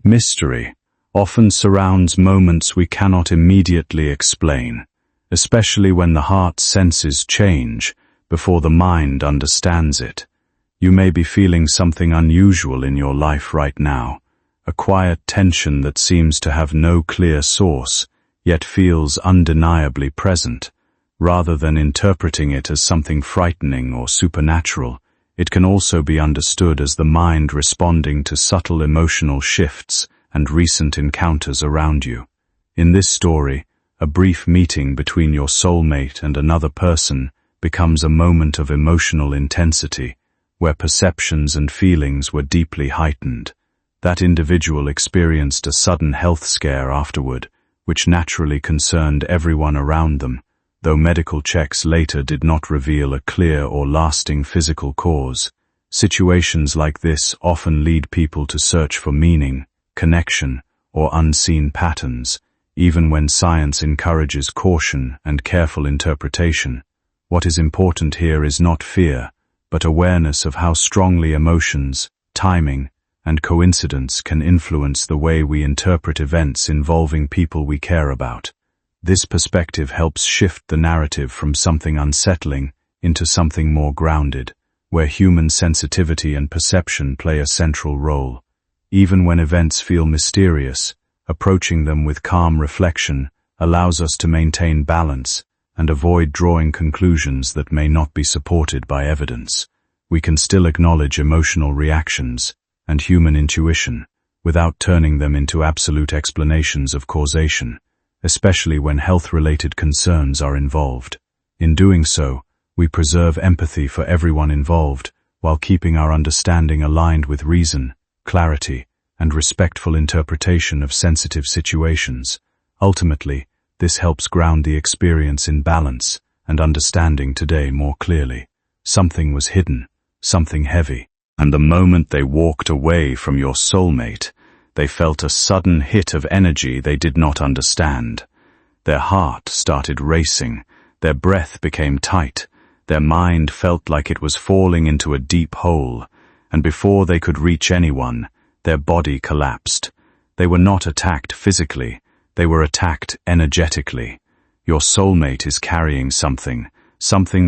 Mystery often surrounds moments we cannot immediately explain, especially when the heart's senses change before the mind understands it. You may be feeling something unusual in your life right now, a quiet tension that seems to have no clear source, yet feels undeniably present. Rather than interpreting it as something frightening or supernatural, it can also be understood as the mind responding to subtle emotional shifts and recent encounters around you. In this story, a brief meeting between your soulmate and another person becomes a moment of emotional intensity, where perceptions and feelings were deeply heightened. That individual experienced a sudden health scare afterward, which naturally concerned everyone around them, though medical checks later did not reveal a clear or lasting physical cause. Situations like this often lead people to search for meaning, connection, or unseen patterns, even when science encourages caution and careful interpretation. What is important here is not fear, but awareness of how strongly emotions, timing, and coincidence can influence the way we interpret events involving people we care about. This perspective helps shift the narrative from something unsettling into something more grounded, where human sensitivity and perception play a central role. Even when events feel mysterious, approaching them with calm reflection allows us to maintain balance and avoid drawing conclusions that may not be supported by evidence. We can still acknowledge emotional reactions and human intuition without turning them into absolute explanations of causation, especially when health-related concerns are involved. In doing so, we preserve empathy for everyone involved while keeping our understanding aligned with reason, clarity, and respectful interpretation of sensitive situations. Ultimately, this helps ground the experience in balance and understanding today more clearly. Something was hidden, something heavy, and the moment they walked away from your soulmate, they felt a sudden hit of energy they did not understand. Their heart started racing, their breath became tight, their mind felt like it was falling into a deep hole, and before they could reach anyone, their body collapsed. They were not attacked physically, they were attacked energetically. Your soulmate is carrying something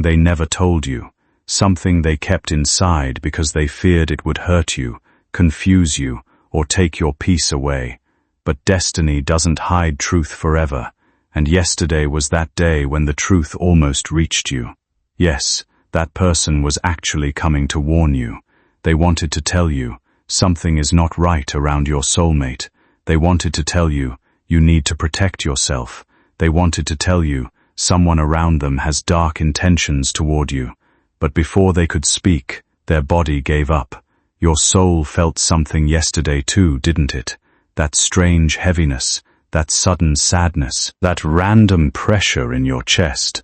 they never told you, something they kept inside because they feared it would hurt you, confuse you, or take your peace away. But destiny doesn't hide truth forever, and yesterday was that day when the truth almost reached you. Yes, that person was actually coming to warn you. They wanted to tell you, something is not right around your soulmate. They wanted to tell you, you need to protect yourself. They wanted to tell you, someone around them has dark intentions toward you. But before they could speak, their body gave up. Your soul felt something yesterday too, didn't it? That strange heaviness, that sudden sadness, that random pressure in your chest.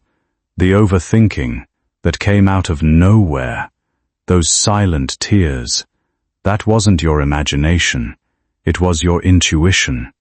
The overthinking that came out of nowhere. Those silent tears. That wasn't your imagination. It was your intuition.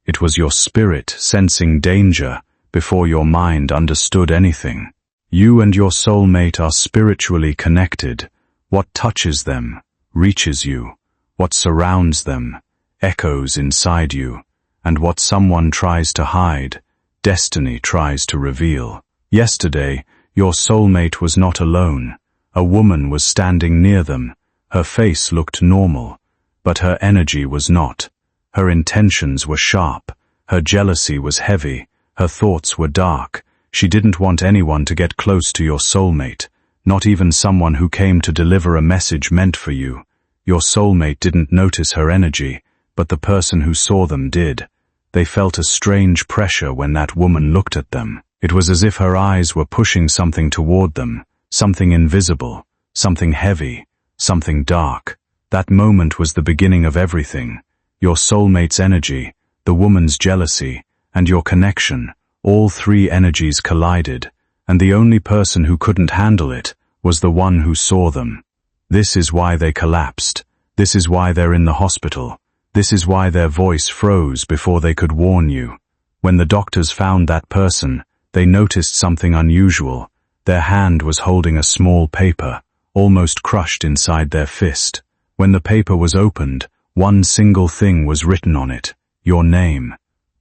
It was your spirit sensing danger before your mind understood anything. You and your soulmate are spiritually connected. What touches them reaches you. What surrounds them echoes inside you. And what someone tries to hide, destiny tries to reveal. Yesterday, your soulmate was not alone. A woman was standing near them. Her face looked normal, but her energy was not. Her intentions were sharp. Her jealousy was heavy. Her thoughts were dark. She didn't want anyone to get close to your soulmate, not even someone who came to deliver a message meant for you. Your soulmate didn't notice her energy, but the person who saw them did. They felt a strange pressure when that woman looked at them. It was as if her eyes were pushing something toward them, something invisible, something heavy, something dark. That moment was the beginning of everything. Your soulmate's energy, the woman's jealousy, and your connection, all three energies collided, and the only person who couldn't handle it was the one who saw them. This is why they collapsed. This is why they're in the hospital. This is why their voice froze before they could warn you. When the doctors found that person, they noticed something unusual. Their hand was holding a small paper, almost crushed inside their fist. When the paper was opened, One single thing was written on it, your name.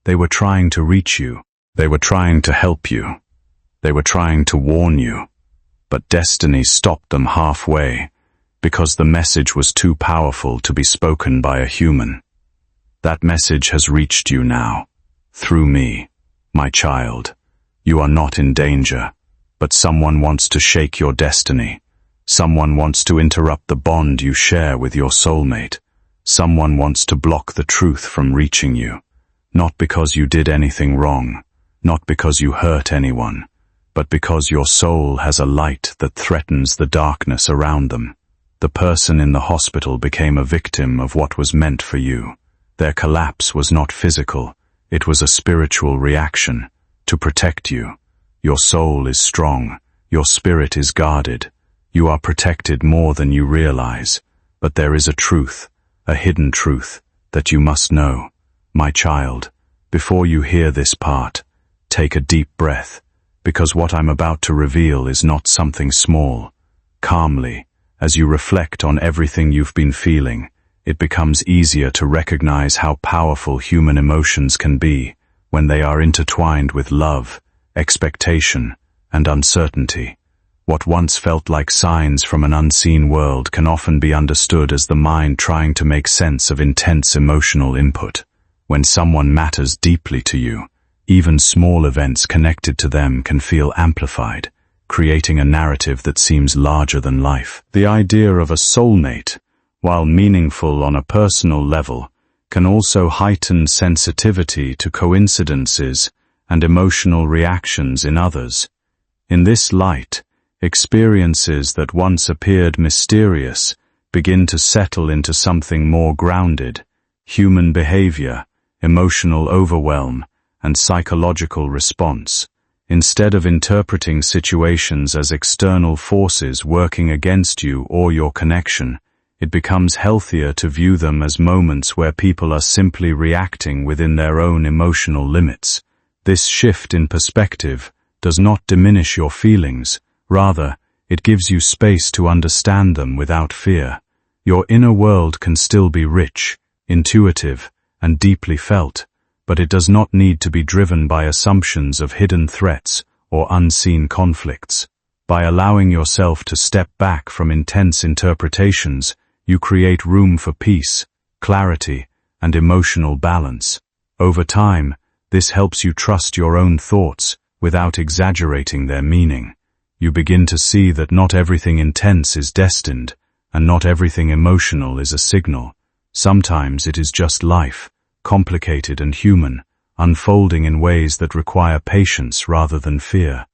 They were trying to reach you. They were trying to help you. They were trying to warn you. But destiny stopped them halfway, because the message was too powerful to be spoken by a human. That message has reached you now, through me, my child. You are not in danger, but someone wants to shake your destiny. Someone wants to interrupt the bond you share with your soulmate. Someone wants to block the truth from reaching you. Not because you did anything wrong, not because you hurt anyone, but because your soul has a light that threatens the darkness around them. The person in the hospital became a victim of what was meant for you. Their collapse was not physical, it was a spiritual reaction to protect you. Your soul is strong, your spirit is guarded. You are protected more than you realize, but there is a truth, a hidden truth, that you must know. My child, before you hear this part, take a deep breath, because what I'm about to reveal is not something small. Calmly, as you reflect on everything you've been feeling, it becomes easier to recognize how powerful human emotions can be when they are intertwined with love, expectation, and uncertainty. What once felt like signs from an unseen world can often be understood as the mind trying to make sense of intense emotional input. When someone matters deeply to you, even small events connected to them can feel amplified, creating a narrative that seems larger than life. The idea of a soulmate, while meaningful on a personal level, can also heighten sensitivity to coincidences and emotional reactions in others. In this light, experiences that once appeared mysterious begin to settle into something more grounded. Human behavior, emotional overwhelm, and psychological response. Instead of interpreting situations as external forces working against you or your connection, it becomes healthier to view them as moments where people are simply reacting within their own emotional limits. This shift in perspective does not diminish your feelings. Rather, it gives you space to understand them without fear. Your inner world can still be rich, intuitive, and deeply felt, but it does not need to be driven by assumptions of hidden threats or unseen conflicts. By allowing yourself to step back from intense interpretations, you create room for peace, clarity, and emotional balance. Over time, this helps you trust your own thoughts without exaggerating their meaning. You begin to see that not everything intense is destined, and not everything emotional is a signal. Sometimes it is just life, complicated and human, unfolding in ways that require patience rather than fear.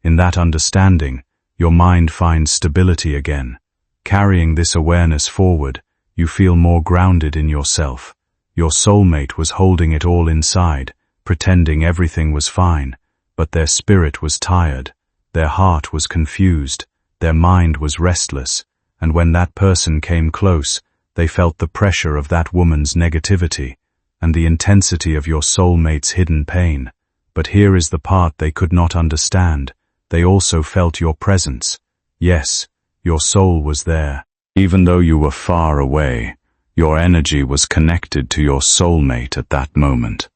In that understanding, your mind finds stability again. Carrying this awareness forward, you feel more grounded in yourself. Your soulmate was holding it all inside, pretending everything was fine, but their spirit was tired. Their heart was confused, their mind was restless, and when that person came close, they felt the pressure of that woman's negativity, and the intensity of your soulmate's hidden pain. But here is the part they could not understand. They also felt your presence. Yes, your soul was there. Even though you were far away, your energy was connected to your soulmate at that moment.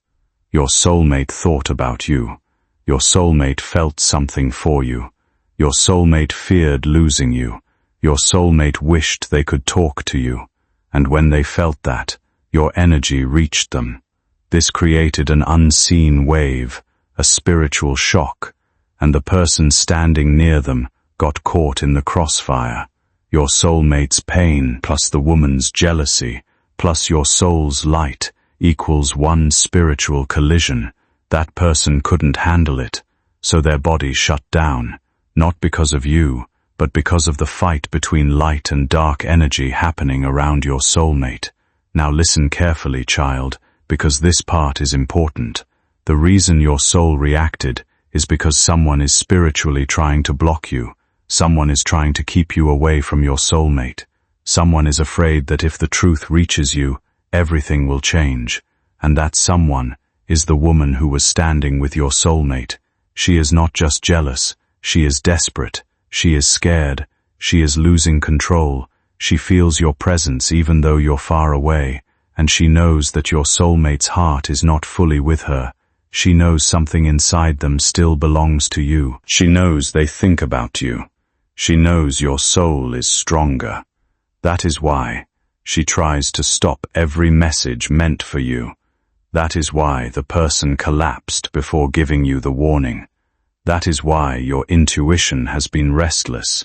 Your soulmate thought about you. Your soulmate felt something for you. Your soulmate feared losing you. Your soulmate wished they could talk to you. And when they felt that, your energy reached them. This created an unseen wave, a spiritual shock, and the person standing near them got caught in the crossfire. Your soulmate's pain plus the woman's jealousy plus your soul's light equals one spiritual collision. That person couldn't handle it, so their body shut down, not because of you, but because of the fight between light and dark energy happening around your soulmate. Now listen carefully, child, because this part is important. The reason your soul reacted is because someone is spiritually trying to block you. Someone is trying to keep you away from your soulmate. Someone is afraid that if the truth reaches you, everything will change. And that someone is the woman who was standing with your soulmate. She is not just jealous, she is desperate, she is scared, she is losing control, she feels your presence even though you're far away, and she knows that your soulmate's heart is not fully with her. She knows something inside them still belongs to you. She knows they think about you. She knows your soul is stronger. That is why she tries to stop every message meant for you. That is why the person collapsed before giving you the warning. That is why your intuition has been restless.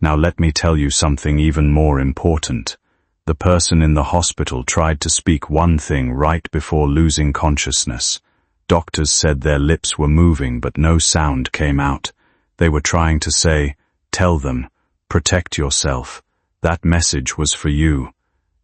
Now let me tell you something even more important. The person in the hospital tried to speak one thing right before losing consciousness. Doctors said their lips were moving but no sound came out. They were trying to say, "Tell them, protect yourself." That message was for you.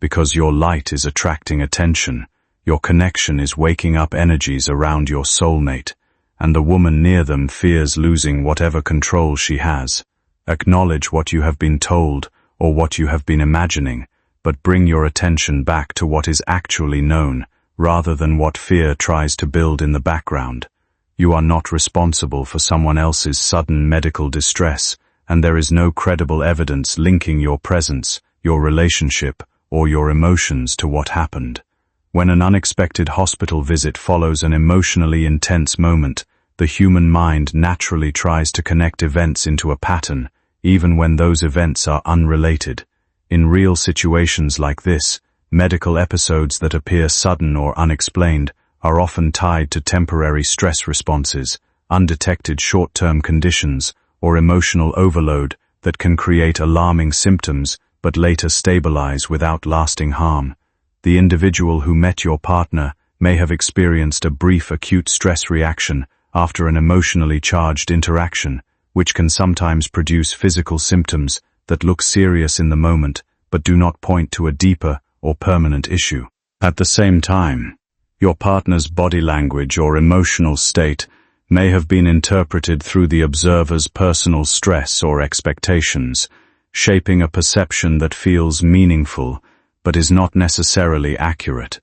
Because your light is attracting attention. Your connection is waking up energies around your soulmate, and the woman near them fears losing whatever control she has. Acknowledge what you have been told or what you have been imagining, but bring your attention back to what is actually known, rather than what fear tries to build in the background. You are not responsible for someone else's sudden medical distress, and there is no credible evidence linking your presence, your relationship, or your emotions to what happened. When an unexpected hospital visit follows an emotionally intense moment, the human mind naturally tries to connect events into a pattern, even when those events are unrelated. In real situations like this, medical episodes that appear sudden or unexplained are often tied to temporary stress responses, undetected short-term conditions, or emotional overload that can create alarming symptoms but later stabilize without lasting harm. The individual who met your partner may have experienced a brief acute stress reaction after an emotionally charged interaction, which can sometimes produce physical symptoms that look serious in the moment but do not point to a deeper or permanent issue. At the same time, your partner's body language or emotional state may have been interpreted through the observer's personal stress or expectations, shaping a perception that feels meaningful but is not necessarily accurate.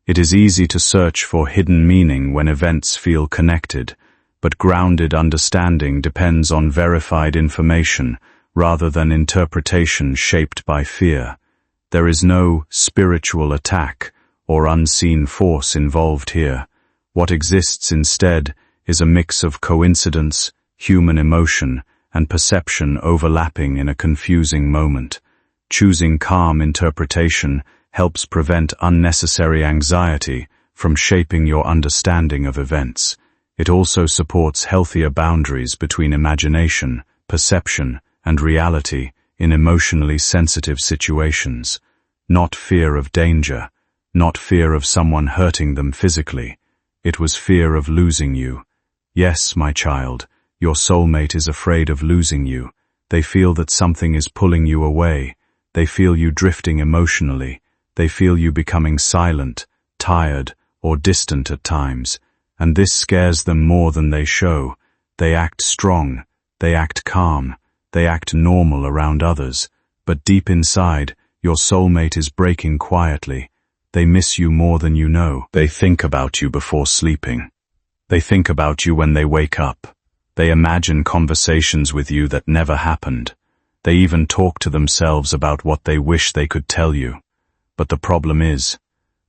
It is easy to search for hidden meaning when events feel connected, but grounded understanding depends on verified information rather than interpretation shaped by fear. There is no spiritual attack or unseen force involved here. What exists instead is a mix of coincidence, human emotion, and perception overlapping in a confusing moment. Choosing calm interpretation helps prevent unnecessary anxiety from shaping your understanding of events. It also supports healthier boundaries between imagination, perception, and reality in emotionally sensitive situations. Not fear of danger, not fear of someone hurting them physically. It was fear of losing you. Yes, my child, your soulmate is afraid of losing you. They feel that something is pulling you away. They feel you drifting emotionally. They feel you becoming silent, tired, or distant at times. And this scares them more than they show. They act strong. They act calm. They act normal around others. But deep inside, your soulmate is breaking quietly. They miss you more than you know. They think about you before sleeping. They think about you when they wake up. They imagine conversations with you that never happened. They even talk to themselves about what they wish they could tell you. But the problem is,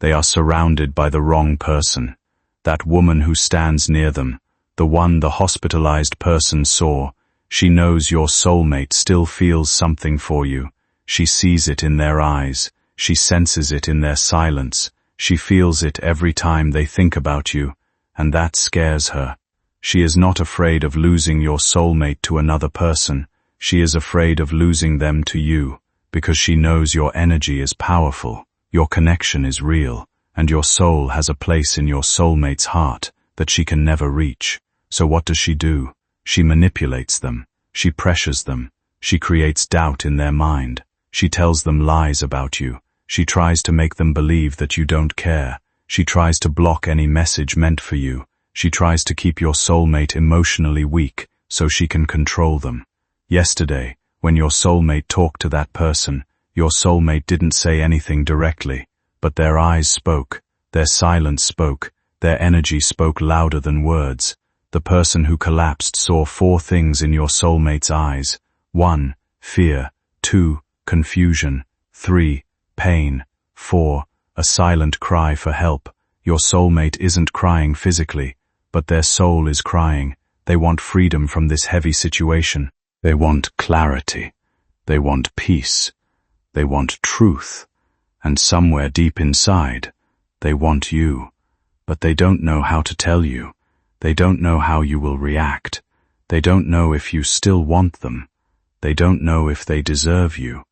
they are surrounded by the wrong person. That woman who stands near them, the one the hospitalized person saw, she knows your soulmate still feels something for you. She sees it in their eyes. She senses it in their silence. She feels it every time they think about you, and that scares her. She is not afraid of losing your soulmate to another person. She is afraid of losing them to you, because she knows your energy is powerful, your connection is real, and your soul has a place in your soulmate's heart that she can never reach. So what does she do? She manipulates them. She pressures them. She creates doubt in their mind. She tells them lies about you. She tries to make them believe that you don't care. She tries to block any message meant for you. She tries to keep your soulmate emotionally weak so she can control them. Yesterday, when your soulmate talked to that person, your soulmate didn't say anything directly, but their eyes spoke, their silence spoke, their energy spoke louder than words. The person who collapsed saw 4 things in your soulmate's eyes. 1. Fear. 2. Confusion. 3. Pain. 4. a silent cry for help. Your soulmate isn't crying physically, but their soul is crying. They want freedom from this heavy situation. They want clarity. They want peace. They want truth. And somewhere deep inside, they want you. But they don't know how to tell you. They don't know how you will react. They don't know if you still want them. They don't know if they deserve you.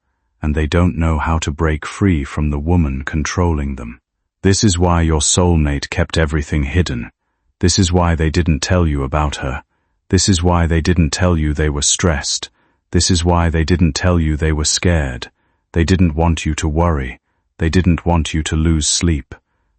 And they don't know how to break free from the woman controlling them. This is why your soulmate kept everything hidden. This is why they didn't tell you about her. This is why they didn't tell you they were stressed. This is why they didn't tell you they were scared. They didn't want you to worry. They didn't want you to lose sleep.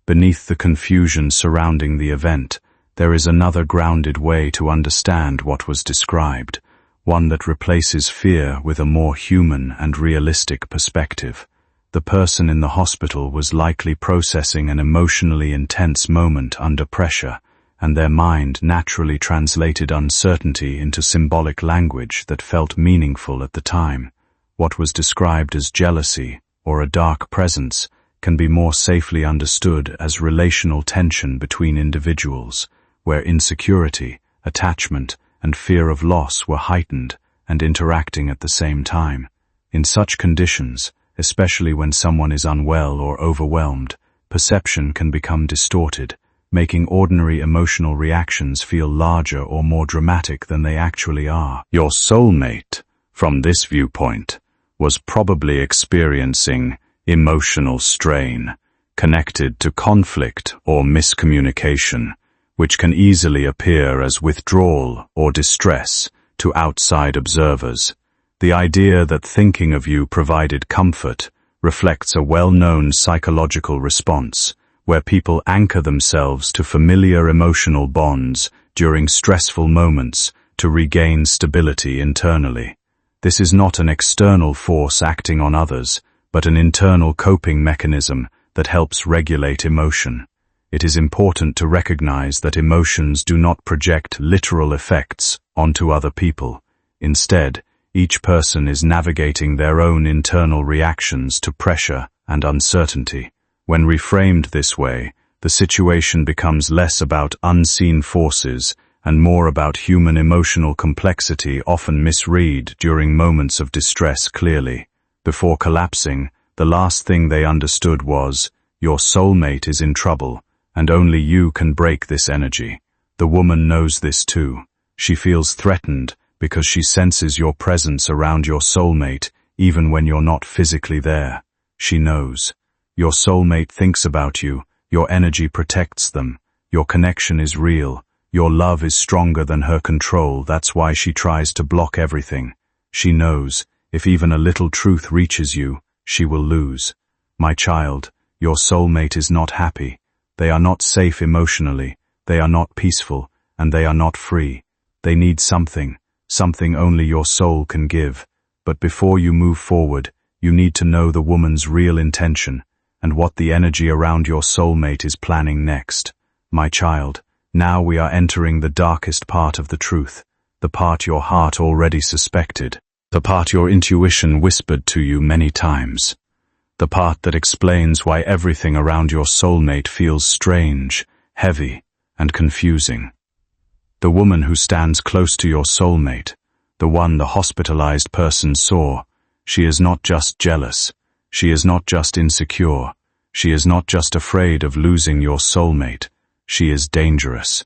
Beneath the confusion surrounding the event, there is another grounded way to understand what was described, one that replaces fear with a more human and realistic perspective. The person in the hospital was likely processing an emotionally intense moment under pressure, and their mind naturally translated uncertainty into symbolic language that felt meaningful at the time. What was described as jealousy or a dark presence can be more safely understood as relational tension between individuals, where insecurity, attachment, and fear of loss were heightened and interacting at the same time. In such conditions, especially when someone is unwell or overwhelmed, perception can become distorted, making ordinary emotional reactions feel larger or more dramatic than they actually are. Your soulmate, from this viewpoint, was probably experiencing emotional strain connected to conflict or miscommunication, which can easily appear as withdrawal or distress to outside observers. The idea that thinking of you provided comfort reflects a well-known psychological response, where people anchor themselves to familiar emotional bonds during stressful moments to regain stability internally. This is not an external force acting on others, but an internal coping mechanism that helps regulate emotion. It is important to recognize that emotions do not project literal effects onto other people. Instead, each person is navigating their own internal reactions to pressure and uncertainty. When reframed this way, the situation becomes less about unseen forces and more about human emotional complexity often misread during moments of distress clearly. Before collapsing, the last thing they understood was, your soulmate is in trouble, and only you can break this energy. The woman knows this too. She feels threatened because she senses your presence around your soulmate even when you're not physically there. She knows. Your soulmate thinks about you, your energy protects them, your connection is real, your love is stronger than her control. That's why she tries to block everything. She knows, if even a little truth reaches you, she will lose. My child, your soulmate is not happy. They are not safe emotionally, they are not peaceful, and they are not free. They need something only your soul can give. But before you move forward, you need to know the woman's real intention, and what the energy around your soulmate is planning next. My child, now we are entering the darkest part of the truth, the part your heart already suspected, the part your intuition whispered to you many times, the part that explains why everything around your soulmate feels strange, heavy, and confusing. The woman who stands close to your soulmate, the one the hospitalized person saw, she is not just jealous, she is not just insecure, she is not just afraid of losing your soulmate, she is dangerous.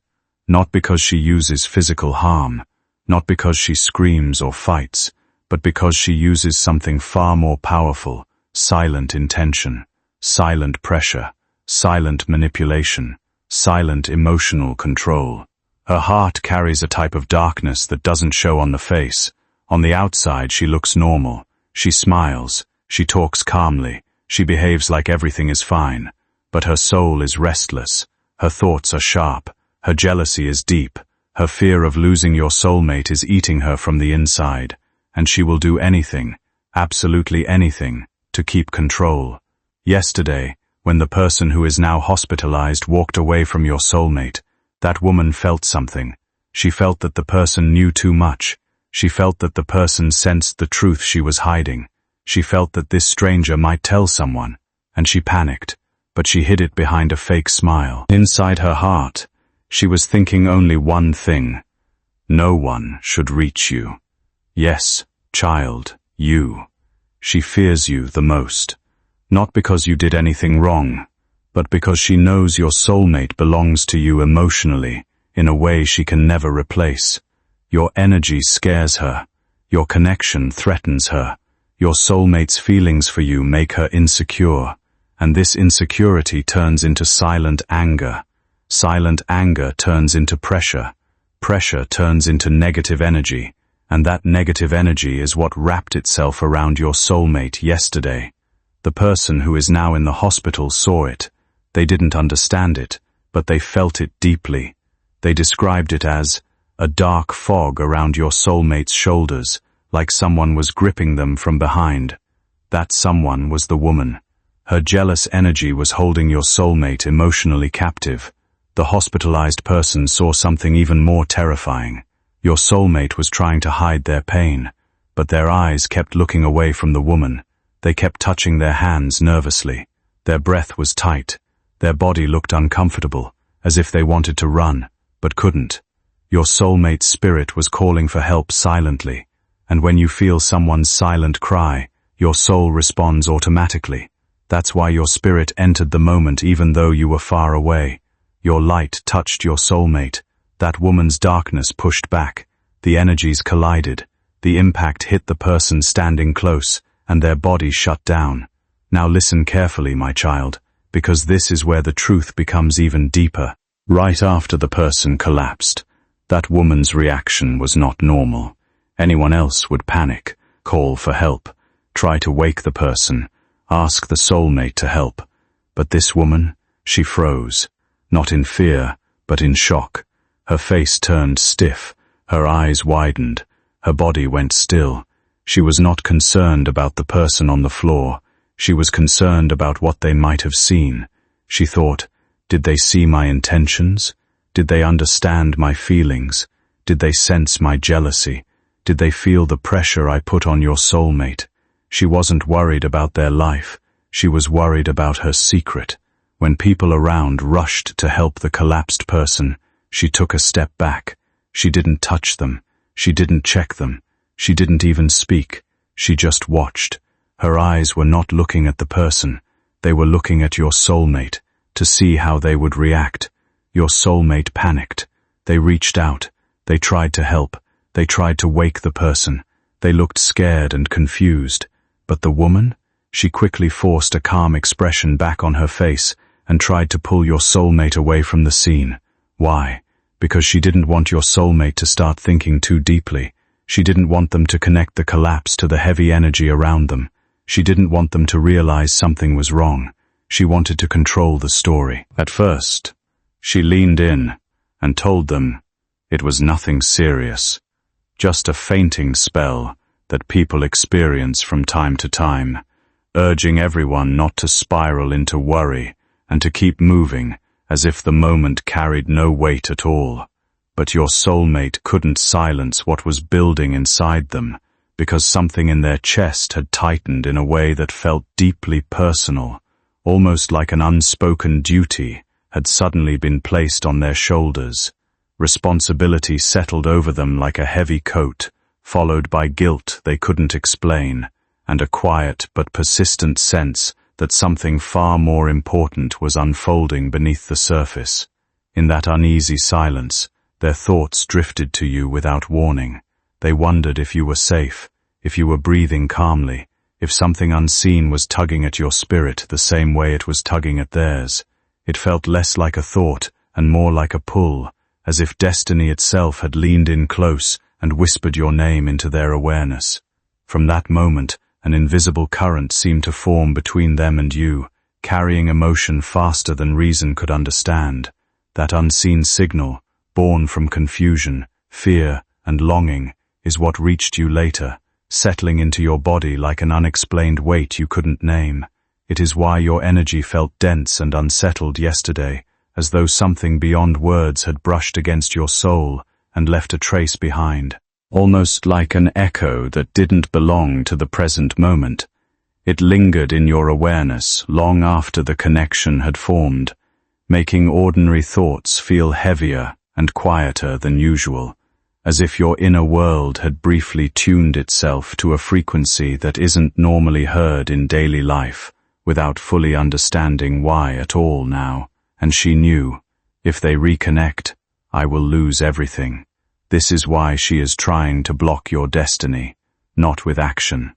Not because she uses physical harm, not because she screams or fights, but because she uses something far more powerful, silent intention, silent pressure, silent manipulation, silent emotional control. Her heart carries a type of darkness that doesn't show on the face. On the outside she looks normal, she smiles, she talks calmly, she behaves like everything is fine, but her soul is restless, her thoughts are sharp, her jealousy is deep, her fear of losing your soulmate is eating her from the inside, and she will do anything, absolutely anything, to keep control. Yesterday, when the person who is now hospitalized walked away from your soulmate, that woman felt something. She felt that the person knew too much. She felt that the person sensed the truth she was hiding. She felt that this stranger might tell someone, and she panicked. but she hid it behind a fake smile. Inside her heart, she was thinking only one thing: no one should reach you. Yes, child, you. She fears you the most. Not because you did anything wrong, but because she knows your soulmate belongs to you emotionally, in a way she can never replace. Your energy scares her. Your connection threatens her. Your soulmate's feelings for you make her insecure, and this insecurity turns into silent anger. Silent anger turns into pressure. Pressure turns into negative energy, and that negative energy is what wrapped itself around your soulmate yesterday. The person who is now in the hospital saw it. They didn't understand it, but they felt it deeply. They described it as a dark fog around your soulmate's shoulders, like someone was gripping them from behind. That someone was the woman. Her jealous energy was holding your soulmate emotionally captive. The hospitalized person saw something even more terrifying. Your soulmate was trying to hide their pain, but their eyes kept looking away from the woman. They kept touching their hands nervously. Their breath was tight. Their body looked uncomfortable, as if they wanted to run, but couldn't. Your soulmate's spirit was calling for help silently, and when you feel someone's silent cry, your soul responds automatically. That's why your spirit entered the moment even though you were far away. Your light touched your soulmate. That woman's darkness pushed back. The energies collided. The impact hit the person standing close, and their body shut down. Now listen carefully, my child, because this is where the truth becomes even deeper. Right after the person collapsed, that woman's reaction was not normal. Anyone else would panic, call for help, try to wake the person, ask the soulmate to help. But this woman, she froze, not in fear, but in shock. Her face turned stiff, her eyes widened, her body went still. She was not concerned about the person on the floor. She was concerned about what they might have seen. She thought, did they see my intentions? Did they understand my feelings? Did they sense my jealousy? Did they feel the pressure I put on your soulmate? She wasn't worried about their life. She was worried about her secret. When people around rushed to help the collapsed person, she took a step back. She didn't touch them. She didn't check them. She didn't even speak. She just watched. Her eyes were not looking at the person. They were looking at your soulmate, to see how they would react. Your soulmate panicked. They reached out. They tried to help. They tried to wake the person. They looked scared and confused. But the woman? She quickly forced a calm expression back on her face and tried to pull your soulmate away from the scene. Why? Because she didn't want your soulmate to start thinking too deeply. She didn't want them to connect the collapse to the heavy energy around them. She didn't want them to realize something was wrong. She wanted to control the story. At first, she leaned in and told them it was nothing serious, just a fainting spell that people experience from time to time, urging everyone not to spiral into worry and to keep moving as if the moment carried no weight at all. But your soulmate couldn't silence what was building inside them, because something in their chest had tightened in a way that felt deeply personal, almost like an unspoken duty had suddenly been placed on their shoulders. Responsibility settled over them like a heavy coat, followed by guilt they couldn't explain, and a quiet but persistent sense that something far more important was unfolding beneath the surface. In that uneasy silence, their thoughts drifted to you without warning. They wondered if you were safe, if you were breathing calmly, if something unseen was tugging at your spirit the same way it was tugging at theirs. It felt less like a thought and more like a pull, as if destiny itself had leaned in close and whispered your name into their awareness. From that moment, an invisible current seemed to form between them and you, carrying emotion faster than reason could understand. That unseen signal, born from confusion, fear, and longing, is what reached you later, settling into your body like an unexplained weight you couldn't name. It is why your energy felt dense and unsettled yesterday, as though something beyond words had brushed against your soul and left a trace behind, almost like an echo that didn't belong to the present moment. It lingered in your awareness long after the connection had formed, making ordinary thoughts feel heavier and quieter than usual, as if your inner world had briefly tuned itself to a frequency that isn't normally heard in daily life, without fully understanding why at all now. And she knew, if they reconnect, I will lose everything. This is why she is trying to block your destiny, not with action,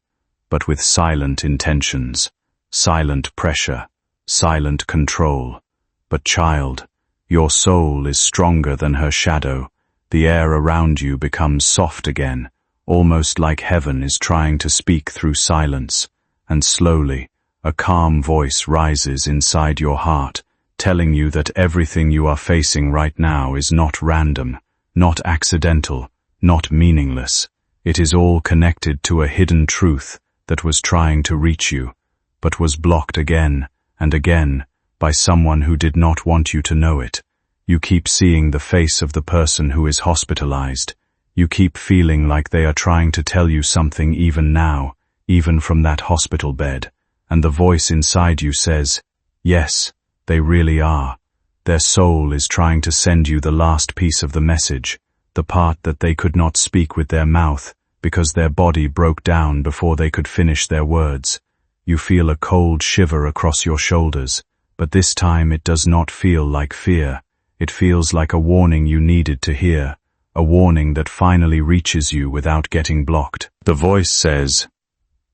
but with silent intentions, silent pressure, silent control. But child, your soul is stronger than her shadow. The air around you becomes soft again, almost like heaven is trying to speak through silence, and slowly, a calm voice rises inside your heart, telling you that everything you are facing right now is not random, not accidental, not meaningless. It is all connected to a hidden truth that was trying to reach you, but was blocked again and again by someone who did not want you to know it. You keep seeing the face of the person who is hospitalized. You keep feeling like they are trying to tell you something even now, even from that hospital bed. And the voice inside you says, yes, they really are. Their soul is trying to send you the last piece of the message, the part that they could not speak with their mouth, because their body broke down before they could finish their words. You feel a cold shiver across your shoulders, but this time it does not feel like fear. It feels like a warning you needed to hear, a warning that finally reaches you without getting blocked. The voice says,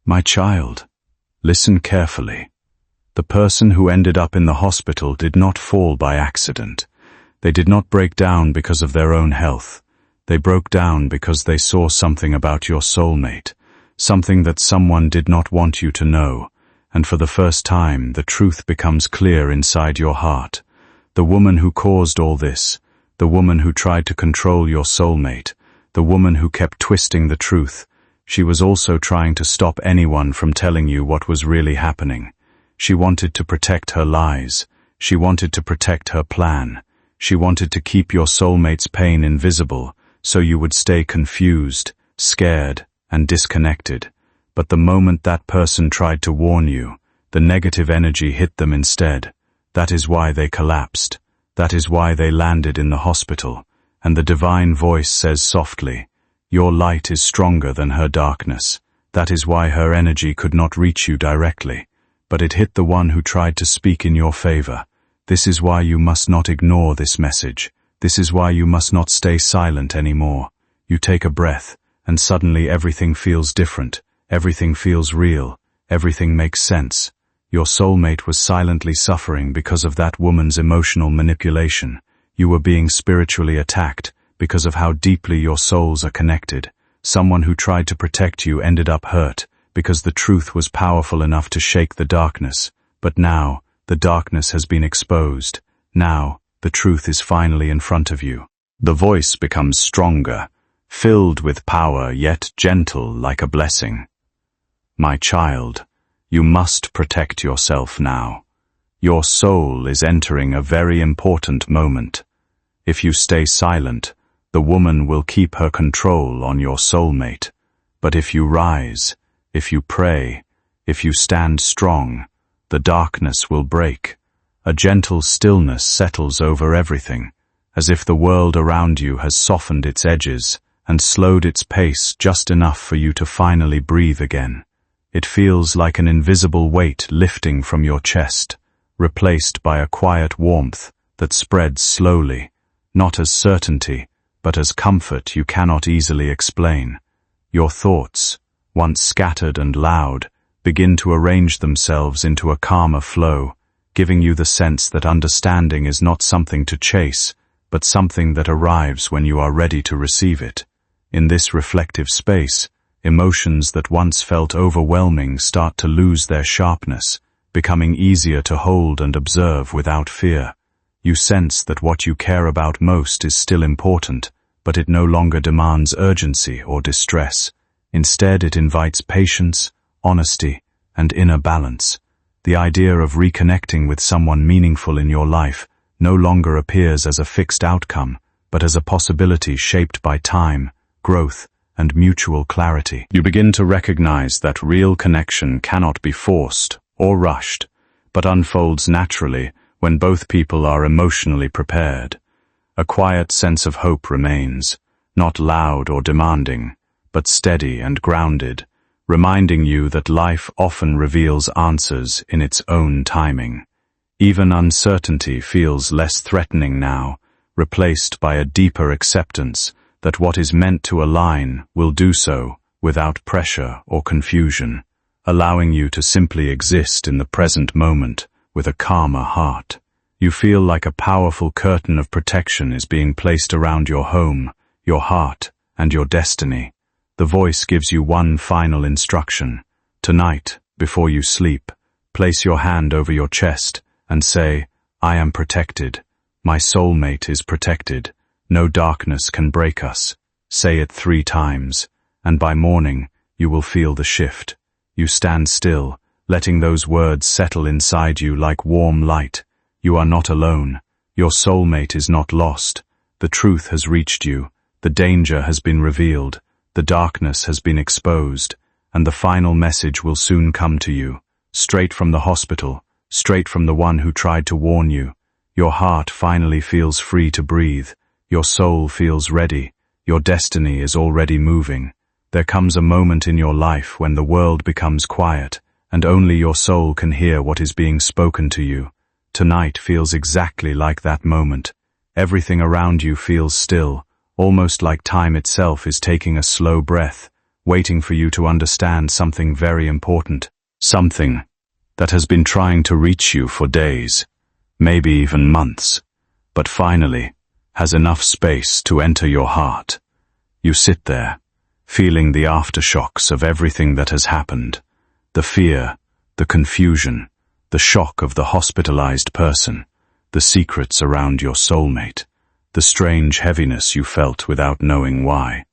my child, listen carefully. The person who ended up in the hospital did not fall by accident. They did not break down because of their own health. They broke down because they saw something about your soulmate, something that someone did not want you to know, and for the first time the truth becomes clear inside your heart. The woman who caused all this, the woman who tried to control your soulmate, the woman who kept twisting the truth, she was also trying to stop anyone from telling you what was really happening. She wanted to protect her lies. She wanted to protect her plan. She wanted to keep your soulmate's pain invisible, so you would stay confused, scared, and disconnected. But the moment that person tried to warn you, the negative energy hit them instead. That is why they collapsed. That is why they landed in the hospital. And the divine voice says softly, your light is stronger than her darkness. That is why her energy could not reach you directly, but it hit the one who tried to speak in your favor. This is why you must not ignore this message. This is why you must not stay silent anymore. You take a breath, and suddenly everything feels different. Everything feels real. Everything makes sense. Your soulmate was silently suffering because of that woman's emotional manipulation. You were being spiritually attacked because of how deeply your souls are connected. Someone who tried to protect you ended up hurt because the truth was powerful enough to shake the darkness. But now, the darkness has been exposed. Now, the truth is finally in front of you. The voice becomes stronger, filled with power yet gentle like a blessing. My child, you must protect yourself now. Your soul is entering a very important moment. If you stay silent, the woman will keep her control on your soulmate. But if you rise, if you pray, if you stand strong, the darkness will break. A gentle stillness settles over everything, as if the world around you has softened its edges and slowed its pace just enough for you to finally breathe again. It feels like an invisible weight lifting from your chest, replaced by a quiet warmth that spreads slowly, not as certainty, but as comfort you cannot easily explain. Your thoughts, once scattered and loud, begin to arrange themselves into a calmer flow, giving you the sense that understanding is not something to chase, but something that arrives when you are ready to receive it. In this reflective space, emotions that once felt overwhelming start to lose their sharpness, becoming easier to hold and observe without fear. You sense that what you care about most is still important, but it no longer demands urgency or distress. Instead, it invites patience, honesty, and inner balance. The idea of reconnecting with someone meaningful in your life no longer appears as a fixed outcome, but as a possibility shaped by time, growth, and mutual clarity. You begin to recognize that real connection cannot be forced or rushed, but unfolds naturally when both people are emotionally prepared. A quiet sense of hope remains, not loud or demanding, but steady and grounded, reminding you that life often reveals answers in its own timing. Even uncertainty feels less threatening now, replaced by a deeper acceptance that what is meant to align will do so without pressure or confusion, allowing you to simply exist in the present moment with a calmer heart. You feel like a powerful curtain of protection is being placed around your home, your heart, and your destiny. The voice gives you one final instruction. Tonight, before you sleep, place your hand over your chest and say, "I am protected. My soulmate is protected. No darkness can break us." Say it 3 times, and by morning, you will feel the shift. You stand still, letting those words settle inside you like warm light. You are not alone. Your soulmate is not lost. The truth has reached you. The danger has been revealed. The darkness has been exposed. And the final message will soon come to you, straight from the hospital, straight from the one who tried to warn you. Your heart finally feels free to breathe. Your soul feels ready. Your destiny is already moving. There comes a moment in your life when the world becomes quiet, and only your soul can hear what is being spoken to you. Tonight feels exactly like that moment. Everything around you feels still, almost like time itself is taking a slow breath, waiting for you to understand something very important, something that has been trying to reach you for days, maybe even months, but finally has enough space to enter your heart. You sit there, feeling the aftershocks of everything that has happened, the fear, the confusion, the shock of the hospitalized person, the secrets around your soulmate, the strange heaviness you felt without knowing why.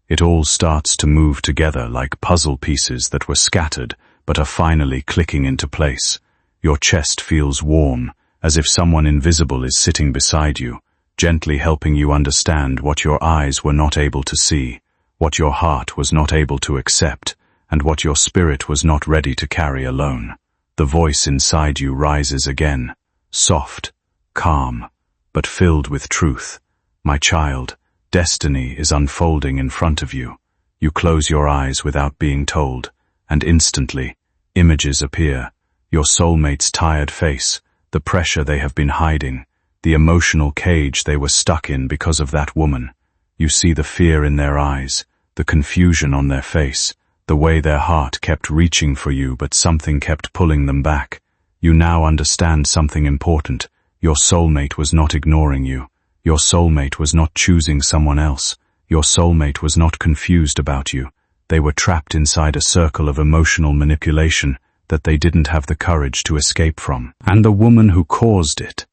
It all starts to move together like puzzle pieces that were scattered but are finally clicking into place. Your chest feels warm, as if someone invisible is sitting beside you, gently helping you understand what your eyes were not able to see, what your heart was not able to accept, and what your spirit was not ready to carry alone. The voice inside you rises again, soft, calm, but filled with truth. My child, destiny is unfolding in front of you. You close your eyes without being told, and instantly, images appear. Your soulmate's tired face, the pressure they have been hiding, the emotional cage they were stuck in because of that woman. You see the fear in their eyes, the confusion on their face, the way their heart kept reaching for you but something kept pulling them back. You now understand something important. Your soulmate was not ignoring you. Your soulmate was not choosing someone else. Your soulmate was not confused about you. They were trapped inside a circle of emotional manipulation that they didn't have the courage to escape from. And the woman who caused it,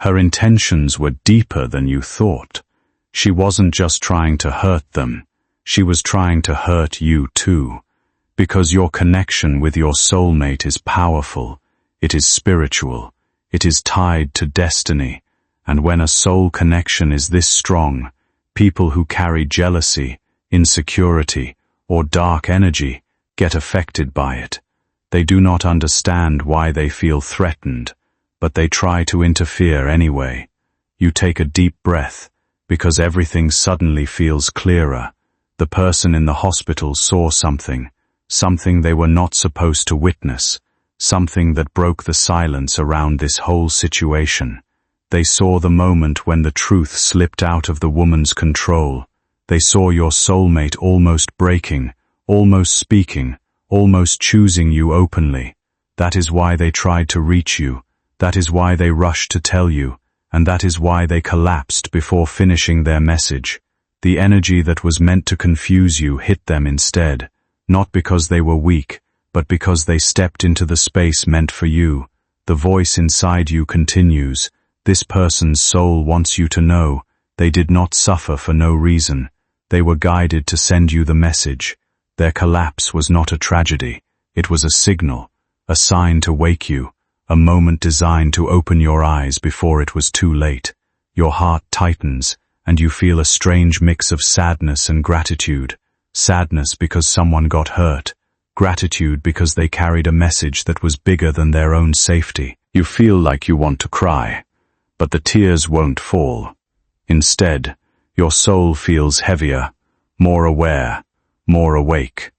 her intentions were deeper than you thought. She wasn't just trying to hurt them. She was trying to hurt you too. Because your connection with your soulmate is powerful. It is spiritual. It is tied to destiny. And when a soul connection is this strong, people who carry jealousy, insecurity, or dark energy get affected by it. They do not understand why they feel threatened, but they try to interfere anyway. You take a deep breath, because everything suddenly feels clearer. The person in the hospital saw something they were not supposed to witness, something that broke the silence around this whole situation. They saw the moment when the truth slipped out of the woman's control. They saw your soulmate almost breaking, almost speaking, almost choosing you openly. That is why they tried to reach you. That is why they rushed to tell you. And that is why they collapsed before finishing their message. The energy that was meant to confuse you hit them instead, not because they were weak, but because they stepped into the space meant for you. The voice inside you continues. This person's soul wants you to know they did not suffer for no reason. They were guided to send you the message. Their collapse was not a tragedy. It was a signal, a sign to wake you, a moment designed to open your eyes before it was too late. Your heart tightens, and you feel a strange mix of sadness and gratitude. sadness because someone got hurt, gratitude because they carried a message that was bigger than their own safety. You feel like you want to cry, but the tears won't fall. Instead, your soul feels heavier, more aware, more awake.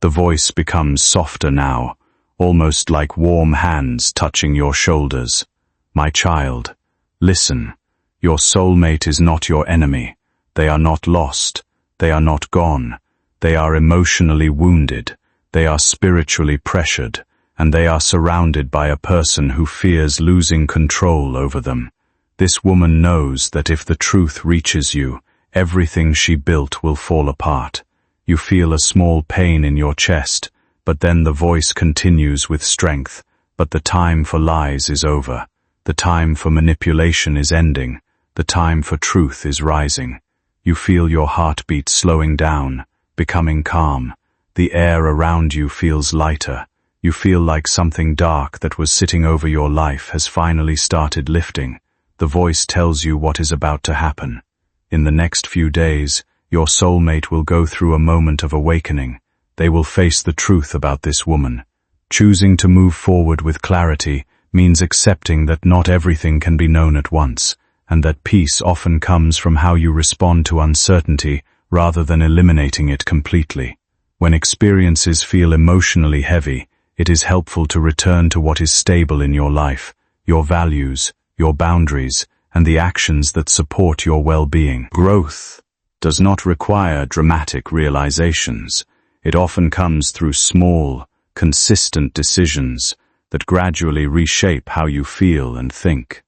The voice becomes softer now, almost like warm hands touching your shoulders. My child, listen. Your soulmate is not your enemy. They are not lost. They are not gone. They are emotionally wounded. They are spiritually pressured, and they are surrounded by a person who fears losing control over them. This woman knows that if the truth reaches you, everything she built will fall apart. You feel a small pain in your chest, but then the voice continues with strength. But the time for lies is over. The time for manipulation is ending. The time for truth is rising. You feel your heartbeat slowing down, becoming calm. The air around you feels lighter. You feel like something dark that was sitting over your life has finally started lifting. The voice tells you what is about to happen. In the next few days, your soulmate will go through a moment of awakening. They will face the truth about this woman. Choosing to move forward with clarity means accepting that not everything can be known at once, and that peace often comes from how you respond to uncertainty rather than eliminating it completely. When experiences feel emotionally heavy, it is helpful to return to what is stable in your life, your values, your boundaries, and the actions that support your well-being. Growth does not require dramatic realizations. It often comes through small, consistent decisions that gradually reshape how you feel and think.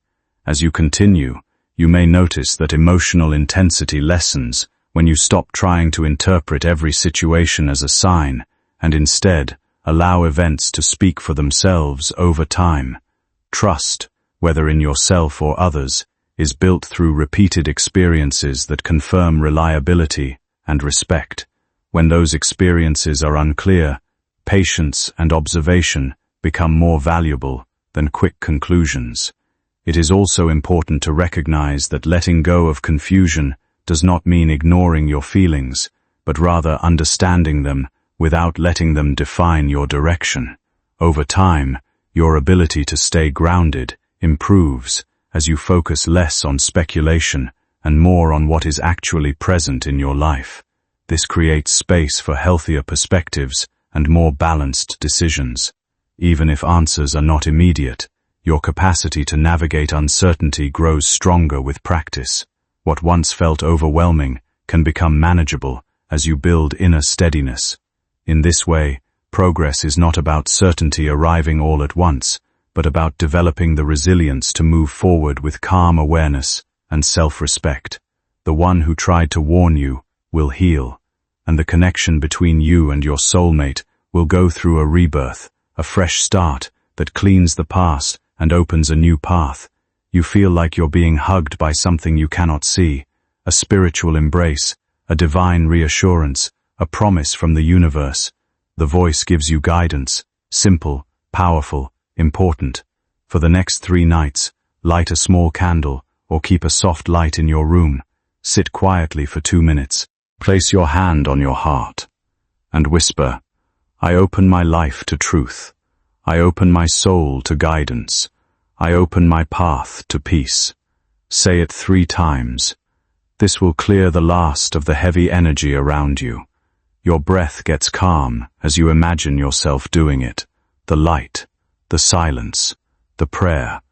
As you continue, you may notice that emotional intensity lessens when you stop trying to interpret every situation as a sign and instead allow events to speak for themselves over time. Trust, whether in yourself or others, is built through repeated experiences that confirm reliability and respect. When those experiences are unclear, patience and observation become more valuable than quick conclusions. It is also important to recognize that letting go of confusion does not mean ignoring your feelings, but rather understanding them without letting them define your direction. Over time, your ability to stay grounded improves as you focus less on speculation and more on what is actually present in your life. This creates space for healthier perspectives and more balanced decisions. Even if answers are not immediate, your capacity to navigate uncertainty grows stronger with practice. What once felt overwhelming can become manageable as you build inner steadiness. In this way, progress is not about certainty arriving all at once, but about developing the resilience to move forward with calm awareness and self-respect. The one who tried to warn you will heal, and the connection between you and your soulmate will go through a rebirth, a fresh start that cleans the past and opens a new path. You feel like you're being hugged by something you cannot see, a spiritual embrace, a divine reassurance, a promise from the universe. The voice gives you guidance, simple, powerful, important. For the next 3 nights, light a small candle or keep a soft light in your room. Sit quietly for 2 minutes. Place your hand on your heart and whisper, "I open my life to truth. I open my soul to guidance. I open my path to peace." Say it 3 times. This will clear the last of the heavy energy around you. Your breath gets calm as you imagine yourself doing it. The light, the silence, the prayer.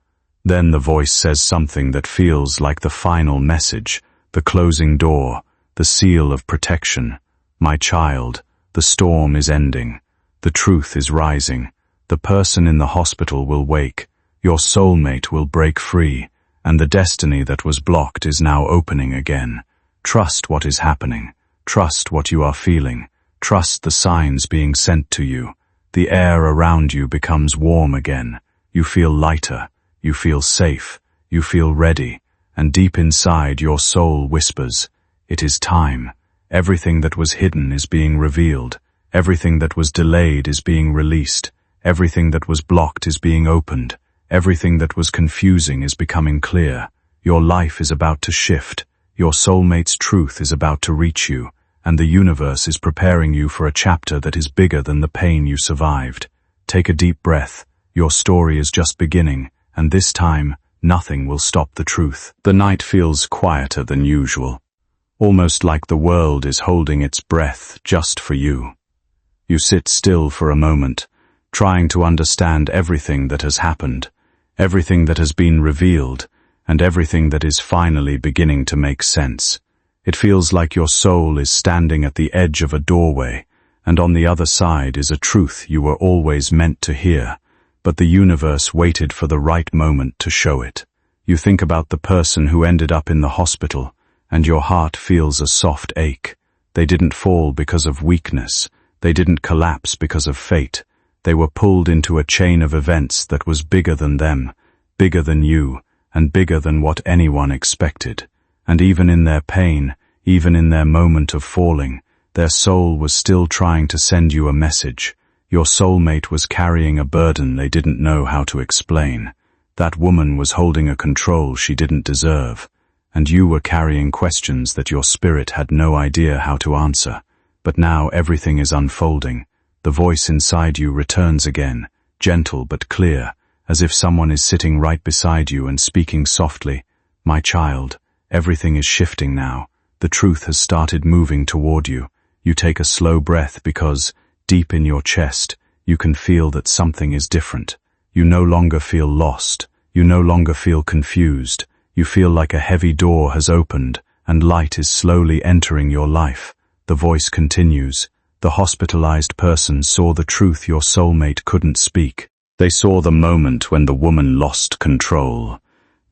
Then the voice says something that feels like the final message, the closing door, the seal of protection. My child, the storm is ending. The truth is rising. The person in the hospital will wake. Your soulmate will break free, and the destiny that was blocked is now opening again. Trust what is happening. Trust what you are feeling. Trust the signs being sent to you. The air around you becomes warm again. You feel lighter. You feel safe. You feel ready. And deep inside your soul whispers, "It is time." Everything that was hidden is being revealed. Everything that was delayed is being released. Everything that was blocked is being opened. Everything that was confusing is becoming clear. Your life is about to shift. Your soulmate's truth is about to reach you. and the universe is preparing you for a chapter that is bigger than the pain you survived. Take a deep breath. Your story is just beginning, and this time, nothing will stop the truth. The night feels quieter than usual, almost like the world is holding its breath just for you. You sit still for a moment, trying to understand everything that has happened, everything that has been revealed, and everything that is finally beginning to make sense. It feels like your soul is standing at the edge of a doorway, and on the other side is a truth you were always meant to hear, but the universe waited for the right moment to show it. You think about the person who ended up in the hospital, and your heart feels a soft ache. They didn't fall because of weakness. They didn't collapse because of fate. They were pulled into a chain of events that was bigger than them, bigger than you, and bigger than what anyone expected. And even in their pain, even in their moment of falling, their soul was still trying to send you a message. Your soulmate was carrying a burden they didn't know how to explain. That woman was holding a control she didn't deserve, and you were carrying questions that your spirit had no idea how to answer. But now everything is unfolding. The voice inside you returns again, gentle but clear, as if someone is sitting right beside you and speaking softly. My child, everything is shifting now. The truth has started moving toward you. You take a slow breath because, deep in your chest, you can feel that something is different. You no longer feel lost. You no longer feel confused. You feel like a heavy door has opened and light is slowly entering your life. The voice continues. The hospitalized person saw the truth your soulmate couldn't speak. They saw the moment when the woman lost control.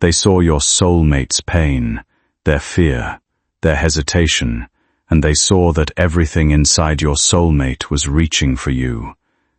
They saw your soulmate's pain, their fear, their hesitation, and they saw that everything inside your soulmate was reaching for you.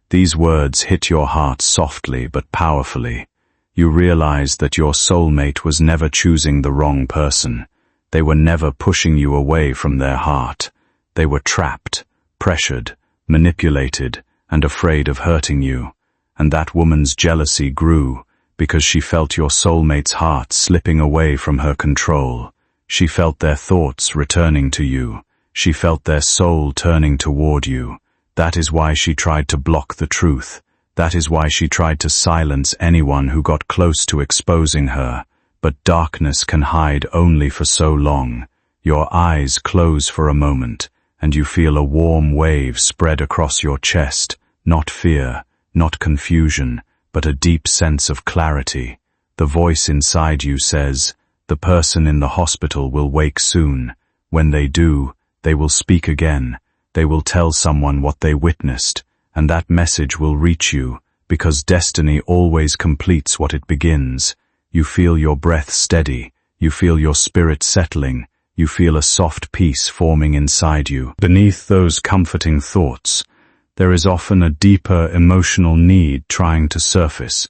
These words hit your heart softly but powerfully. You realized that your soulmate was never choosing the wrong person. They were never pushing you away from their heart. They were trapped, pressured, manipulated, and afraid of hurting you. And that woman's jealousy grew because she felt your soulmate's heart slipping away from her control. She felt their thoughts returning to you. She felt their soul turning toward you. That is why she tried to block the truth. That is why she tried to silence anyone who got close to exposing her. But darkness can hide only for so long. Your eyes close for a moment, and you feel a warm wave spread across your chest. Not fear, not confusion, but a deep sense of clarity. The voice inside you says, the person in the hospital will wake soon. When they do, they will speak again. They will tell someone what they witnessed, and that message will reach you, because destiny always completes what it begins. You feel your breath steady. You feel your spirit settling. You feel a soft peace forming inside you. Beneath those comforting thoughts, there is often a deeper emotional need trying to surface,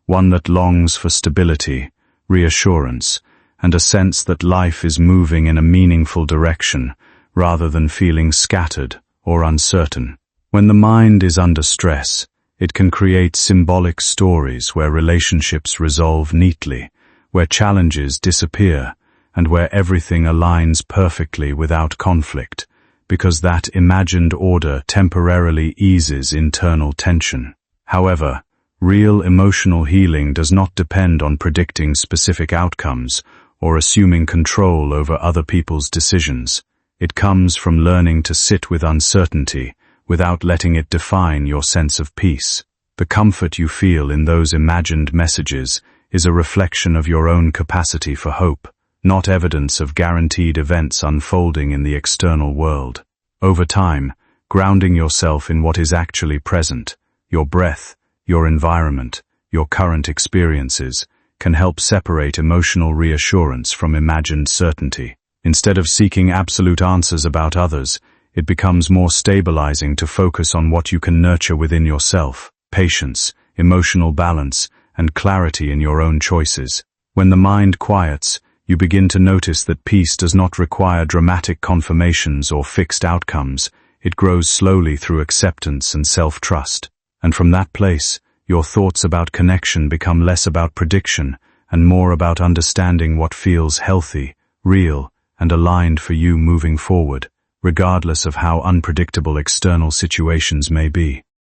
one that longs for stability, reassurance, and a sense that life is moving in a meaningful direction, rather than feeling scattered or uncertain. When the mind is under stress, it can create symbolic stories where relationships resolve neatly, where challenges disappear, and where everything aligns perfectly without conflict, because that imagined order temporarily eases internal tension. However, real emotional healing does not depend on predicting specific outcomes or assuming control over other people's decisions. It comes from learning to sit with uncertainty without letting it define your sense of peace. The comfort you feel in those imagined messages is a reflection of your own capacity for hope, not evidence of guaranteed events unfolding in the external world. Over time, grounding yourself in what is actually present, your breath, your environment, your current experiences, can help separate emotional reassurance from imagined certainty. Instead of seeking absolute answers about others, it becomes more stabilizing to focus on what you can nurture within yourself: patience, emotional balance, and clarity in your own choices. When the mind quiets, you begin to notice that peace does not require dramatic confirmations or fixed outcomes. It grows slowly through acceptance and self-trust. And from that place, your thoughts about connection become less about prediction and more about understanding what feels healthy, real, and aligned for you moving forward. regardless of how unpredictable external situations may be.